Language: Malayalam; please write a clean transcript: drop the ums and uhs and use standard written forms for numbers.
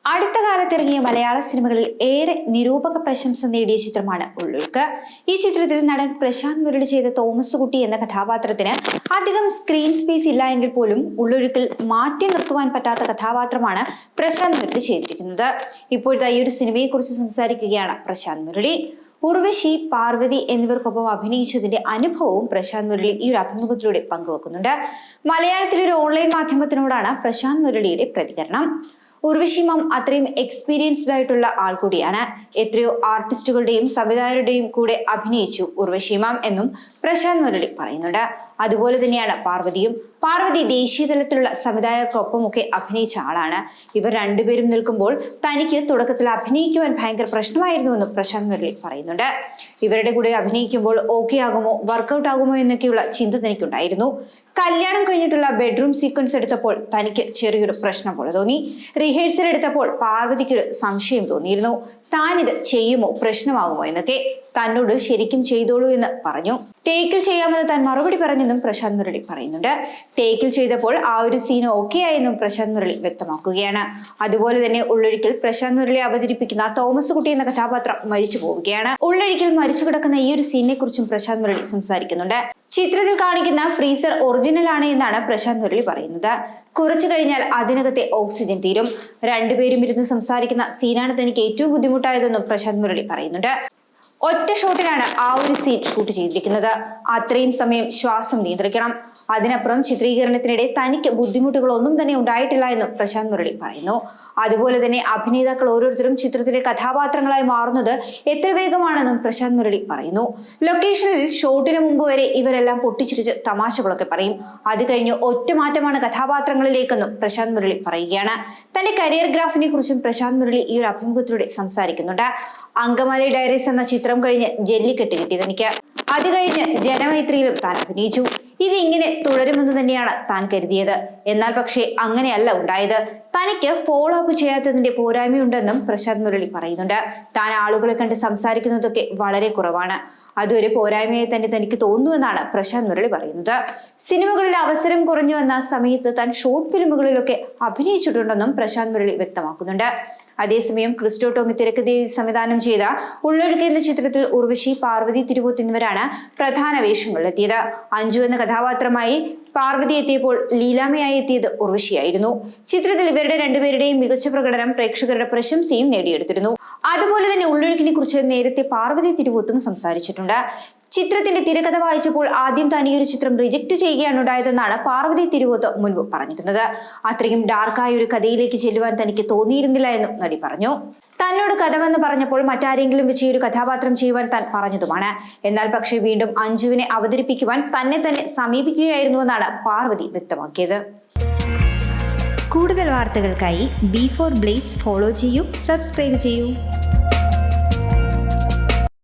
അടുത്ത കാലത്തിറങ്ങിയ മലയാള സിനിമകളിൽ ഏറെ നിരൂപക പ്രശംസ നേടിയ ചിത്രമാണ് ഉള്ളൊഴുക്ക്. ഈ ചിത്രത്തിൽ നടൻ പ്രശാന്ത് മുരളി ചെയ്ത തോമസ് കുട്ടി എന്ന കഥാപാത്രത്തിന് അധികം സ്ക്രീൻ സ്പേസ് ഇല്ല എങ്കിൽ പോലും ഉള്ളൊഴുക്കിൽ മാറ്റി നിർത്തുവാൻ പറ്റാത്ത കഥാപാത്രമാണ് പ്രശാന്ത് മുരളി ചെയ്തിരിക്കുന്നത്. ഇപ്പോഴത്തെ ഈ ഒരു സിനിമയെ കുറിച്ച് സംസാരിക്കുകയാണ് പ്രശാന്ത് മുരളി. ഉർവശി, പാർവതി എന്നിവർക്കൊപ്പം അഭിനയിച്ചതിന്റെ അനുഭവവും പ്രശാന്ത് മുരളി ഈ ഒരു അഭിമുഖത്തിലൂടെ പങ്കുവെക്കുന്നുണ്ട്. മലയാളത്തിലെ ഒരു ഓൺലൈൻ മാധ്യമത്തിനോടാണ് പ്രശാന്ത് മുരളിയുടെ പ്രതികരണം. ഉർവശി മാം അത്രയും എക്സ്പീരിയൻസ്ഡ് ആയിട്ടുള്ള ആൾ കൂടിയാണ്. എത്രയോ ആർട്ടിസ്റ്റുകളുടെയും സംവിധായകരുടെയും കൂടെ അഭിനയിച്ചു ഉർവശി മാം എന്നും പ്രശാന്ത് മുരളി പറയുന്നുണ്ട്. അതുപോലെ തന്നെയാണ് പാർവതിയും. പാർവതി ദേശീയ തലത്തിലുള്ള സംവിധായകർക്കൊപ്പമൊക്കെ അഭിനയിച്ച ആളാണ്. ഇവർ രണ്ടുപേരും നിൽക്കുമ്പോൾ തനിക്ക് തുടക്കത്തിൽ അഭിനയിക്കുവാൻ ഭയങ്കര പ്രശ്നമായിരുന്നുവെന്നും പ്രശാന്ത് മുരളി പറയുന്നുണ്ട്. ഇവരുടെ കൂടെ അഭിനയിക്കുമ്പോൾ ഓക്കെ ആകുമോ, വർക്കൗട്ട് ആകുമോ എന്നൊക്കെയുള്ള ചിന്ത തനിക്കുണ്ടായിരുന്നു. കല്യാണം കഴിഞ്ഞിട്ടുള്ള ബെഡ്റൂം സീക്വൻസ് എടുത്തപ്പോൾ തനിക്ക് ചെറിയൊരു പ്രശ്നം പോലെ തോന്നി. റിഹേഴ്സൽ എടുത്തപ്പോൾ പാർവതിക്കൊരു സംശയം തോന്നിയിരുന്നു. താനിത് ചെയ്യുമോ, പ്രശ്നമാകുമോ എന്നൊക്കെ. തന്നോട് ശരിക്കും ചെയ്തോളൂ എന്ന് പറഞ്ഞു. ടേക്കിൽ ചെയ്യാമെന്ന് താൻ മറുപടി പറഞ്ഞെന്നും പ്രശാന്ത് മുരളി പറയുന്നുണ്ട്. ടേക്കിൽ ചെയ്തപ്പോൾ ആ ഒരു സീൻ ഓക്കെ ആയെന്നും പ്രശാന്ത് മുരളി വ്യക്തമാക്കുകയാണ്. അതുപോലെ തന്നെ ഉള്ളൊഴുക്കിൽ പ്രശാന്ത് മുരളി അവതരിപ്പിക്കുന്ന തോമസ് കുട്ടി എന്ന കഥാപാത്രം മരിച്ചു പോവുകയാണ്. ഉള്ളൊഴുക്കിൽ മരിച്ചു കിടക്കുന്ന ഈ ഒരു സീനിനെ കുറിച്ചും പ്രശാന്ത് മുരളി സംസാരിക്കുന്നുണ്ട്. ചിത്രത്തിൽ കാണിക്കുന്ന ഫ്രീസർ ഒറിജിനൽ ആണ് എന്നാണ് പ്രശാന്ത് മുരളി പറയുന്നത്. കുറച്ചു കഴിഞ്ഞാൽ അതിനകത്തെ ഓക്സിജൻ തീരും. രണ്ടുപേരും ഇരുന്ന് സംസാരിക്കുന്ന സീനാണ് തനിക്ക് ഏറ്റവും ബുദ്ധിമുട്ടായതെന്നും പ്രശാന്ത് മുരളി പറയുന്നുണ്ട്. ഒറ്റ ഷോട്ടിനാണ് ആ ഒരു സീൻ ഷൂട്ട് ചെയ്തിരിക്കുന്നത്. അത്രയും സമയം ശ്വാസം നിയന്ത്രിക്കണം. അതിനപ്പുറം ചിത്രീകരണത്തിനിടെ തനിക്ക് ബുദ്ധിമുട്ടുകളൊന്നും തന്നെ ഉണ്ടായിട്ടില്ല എന്നും പ്രശാന്ത് മുരളി പറയുന്നു. അതുപോലെ തന്നെ അഭിനേതാക്കൾ ഓരോരുത്തരും ചിത്രത്തിലെ കഥാപാത്രങ്ങളായി മാറുന്നത് എത്ര വേഗമാണെന്നും പ്രശാന്ത് മുരളി പറയുന്നു. ലൊക്കേഷനിൽ ഷോട്ടിന് മുമ്പ് വരെ ഇവരെല്ലാം പൊട്ടിച്ചിരിച്ച് തമാശകളൊക്കെ പറയും. അത് കഴിഞ്ഞ് ഒറ്റ മാറ്റമാണ് കഥാപാത്രങ്ങളിലേക്കെന്നും പ്രശാന്ത് മുരളി പറയുകയാണ്. തന്റെ കരിയർ ഗ്രാഫിനെ കുറിച്ചും പ്രശാന്ത് മുരളി ഈ ഒരു അഭിമുഖത്തിലൂടെ സംസാരിക്കുന്നുണ്ട്. അങ്കമാലി ഡയറീസ് എന്ന ചിത്രം കഴിഞ്ഞ് ജല്ലിക്കെട്ട് കിട്ടി തനിക്ക്. അത് കഴിഞ്ഞ് ജനമൈത്രിയിലും താൻ അഭിനയിച്ചു. ഇതിങ്ങനെ തുടരുമെന്ന് തന്നെയാണ് താൻ കരുതിയത്. എന്നാൽ പക്ഷേ അങ്ങനെയല്ല ഉണ്ടായത്. തനിക്ക് ഫോളോ അപ്പ് ചെയ്യാത്തതിന്റെ പോരായ്മയുണ്ടെന്നും പ്രശാന്ത് മുരളി പറയുന്നുണ്ട്. താൻ ആളുകളെ കണ്ട് സംസാരിക്കുന്നതൊക്കെ വളരെ കുറവാണ്. അതൊരു പോരായ്മയായി തന്നെ തനിക്ക് തോന്നുന്നുവെന്നാണ് പ്രശാന്ത് മുരളി പറയുന്നത്. സിനിമകളിൽ അവസരം കുറഞ്ഞു വന്ന സമയത്ത് താൻ ഷോർട്ട് ഫിലിമുകളിലൊക്കെ അഭിനയിച്ചിട്ടുണ്ടെന്നും പ്രശാന്ത് മുരളി വ്യക്തമാക്കുന്നുണ്ട്. അതേസമയം ക്രിസ്റ്റോ ടോമി തിരക്കഥയിൽ സംവിധാനം ചെയ്ത ഉള്ളൊഴുക്ക് എന്ന ചിത്രത്തിൽ ഉർവശി, പാർവതി തിരുവോത്ത് എന്നിവരാണ് പ്രധാന വേഷങ്ങളിലെത്തിയത്. അഞ്ജു എന്ന കഥാപാത്രമായി പാർവതി എത്തിയപ്പോൾ ലീലാമയായി എത്തിയത് ഉർവശിയായിരുന്നു. ചിത്രത്തിൽ ഇവരുടെ രണ്ടുപേരുടെയും മികച്ച പ്രകടനം പ്രേക്ഷകരുടെ പ്രശംസയും നേടിയെടുത്തിരുന്നു. അതുപോലെ തന്നെ ഉള്ളൊഴുക്കിനെ കുറിച്ച് നേരത്തെ പാർവതി തിരുവോത്തും സംസാരിച്ചിട്ടുണ്ട്. ചിത്രത്തിന്റെ തിരക്കഥ വായിച്ചപ്പോൾ ആദ്യം താൻ ഈ ഒരു ചിത്രം റിജക്ട് ചെയ്യുകയാണ് ഉണ്ടായതെന്നാണ് പാർവതി തിരുവോത്ത് മുൻപ് പറഞ്ഞിരുന്നത്. അത്രയും ഡാർക്കായ ഒരു കഥയിലേക്ക് ചെല്ലുവാൻ തനിക്ക് തോന്നിയിരുന്നില്ല എന്നും നടി പറഞ്ഞു. തന്നോട് കഥവെന്ന് പറഞ്ഞപ്പോൾ മറ്റാരെങ്കിലും വെച്ച് ഈ ഒരു കഥാപാത്രം ചെയ്യുവാൻ താൻ പറഞ്ഞതുമാണ്. എന്നാൽ പക്ഷേ വീണ്ടും അഞ്ജുവിനെ അവതരിപ്പിക്കുവാൻ തന്നെ സമീപിക്കുകയായിരുന്നുവെന്നാണ് പാർവതി വ്യക്തമാക്കിയത്. കൂടുതൽ വാർത്തകൾക്കായി B4 Blaze ഫോളോ ചെയ്യൂ, സബ്സ്ക്രൈബ് ചെയ്യൂ.